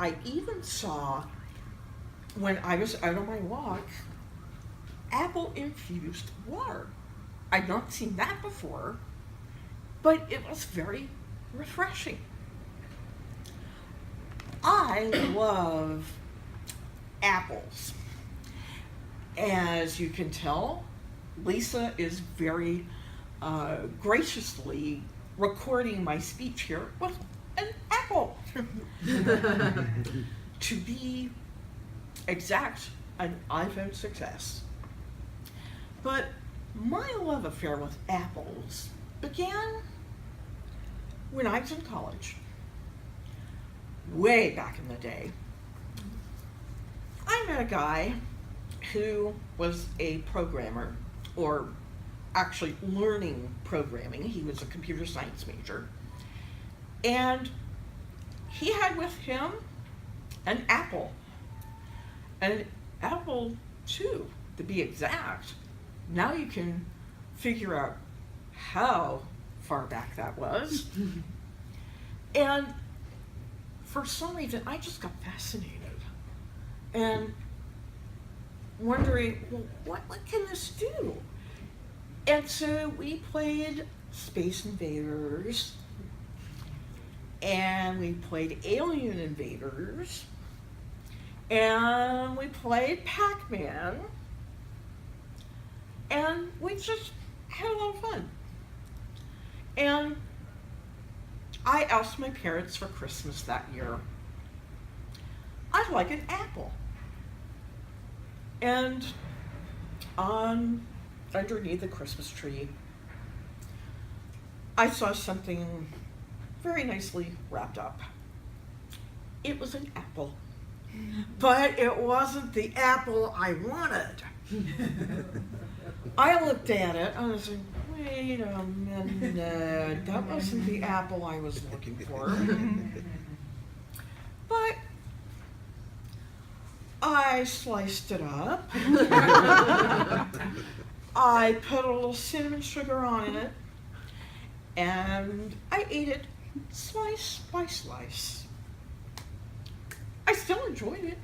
I even saw, when I was out on my walk, apple-infused water. I'd not seen that before, but it was very refreshing. I love apples. As you can tell, Lisa is very graciously recording my speech here with an apple. To be exact, an iPhone success. But my love affair with apples began when I was in college. Way back in the day. I met a guy who was a programmer, or actually learning programming. He was a computer science major. And he had with him an Apple. An Apple II, to be exact. Now you can figure out how far back that was. And for some reason, I just got fascinated. And wondering, well, what can this do? And so we played Space Invaders, and we played Alien Invaders, and we played Pac-Man, and we just had a lot of fun. And I asked my parents for Christmas that year, I'd like an apple. And underneath the Christmas tree, I saw something very nicely wrapped up. It was an apple, but it wasn't the apple I wanted. I looked at it, I was like, wait a minute, that wasn't the apple I was looking for. But I sliced it up. I put a little cinnamon sugar on it, and I ate it slice by slice. I still enjoyed it.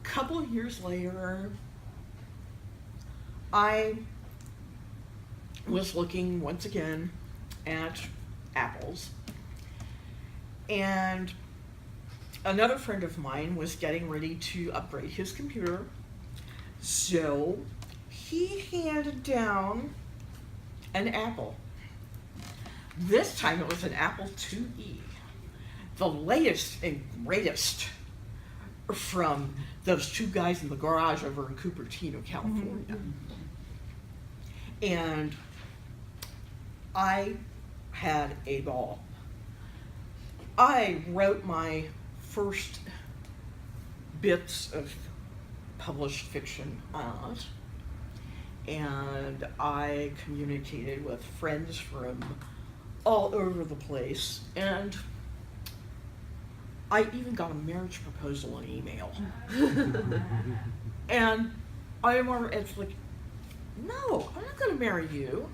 A couple of years later, I was looking once again at apples, and another friend of mine was getting ready to upgrade his computer, so he handed down an apple. This time it was an Apple IIe, the latest and greatest from those two guys in the garage over in Cupertino, California. And I had a ball. I wrote my first bits of published fiction on it, and I communicated with friends from all over the place, and I even got a marriage proposal in email. And I remember it's like, no, I'm not going to marry you.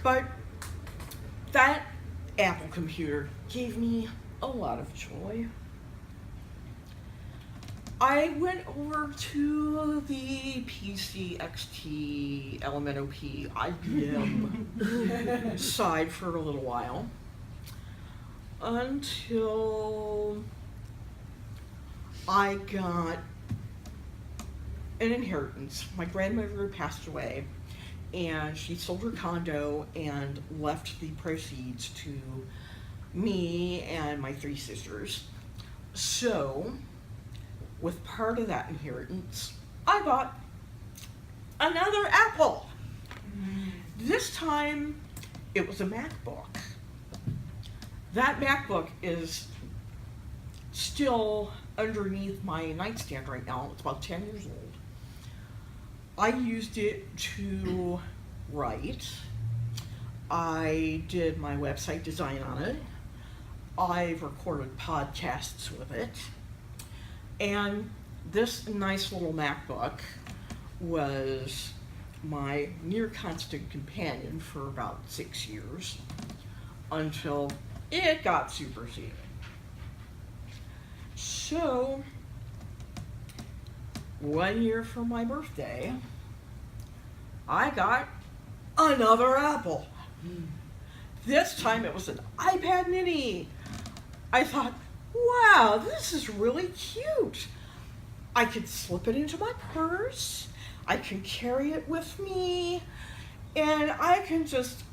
But that Apple computer gave me a lot of joy. I went over to the PC, XT, LMNOP, IBM side for a little while, until I got an inheritance. My grandmother passed away, and she sold her condo and left the proceeds to me and my three sisters. So, with part of that inheritance, I bought another Apple. This time, it was a MacBook. That MacBook is still underneath my nightstand right now. It's about 10 years old. I used it to write. I did my website design on it. I've recorded podcasts with it. And this nice little MacBook was my near constant companion for about 6 years, until it got superseded. So, 1 year for my birthday, I got another Apple. This time it was an iPad mini. I thought, wow, this is really cute. I could slip it into my purse, I can carry it with me, and I can just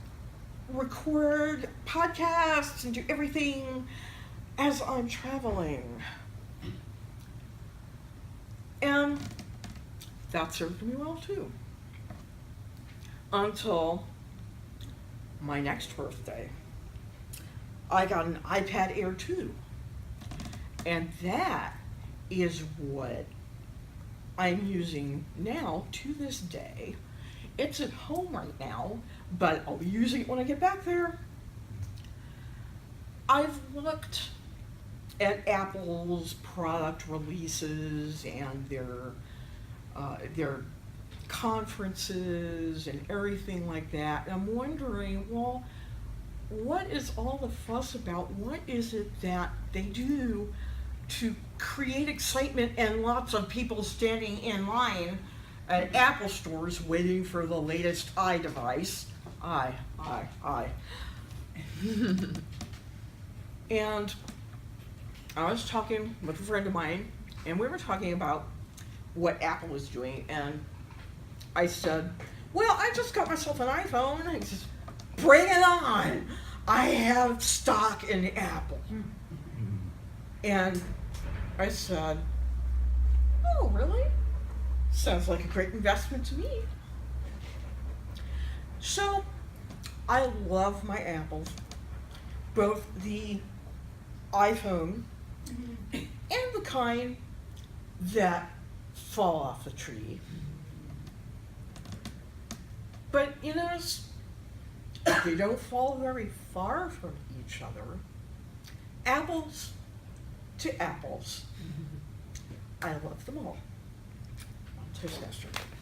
record podcasts and do everything as I'm traveling. And that served me well too. Until my next birthday. I got an iPad Air 2. And that is what I'm using now to this day. It's at home right now, but I'll be using it when I get back there. I've looked at Apple's product releases and their conferences and everything like that. And I'm wondering, well, what is all the fuss about? What is it that they do to create excitement and lots of people standing in line at Apple stores waiting for the latest iDevice? I. And I was talking with a friend of mine, and we were talking about what Apple was doing, and I said, well, I just got myself an iPhone. And he says, bring it on. I have stock in Apple. And I said, oh, really? Sounds like a great investment to me. So I love my Apples, both the iPhone and the kind that fall off the tree. But you notice they don't fall very far from each other. Apples to apples. I love them all. Toastmaster.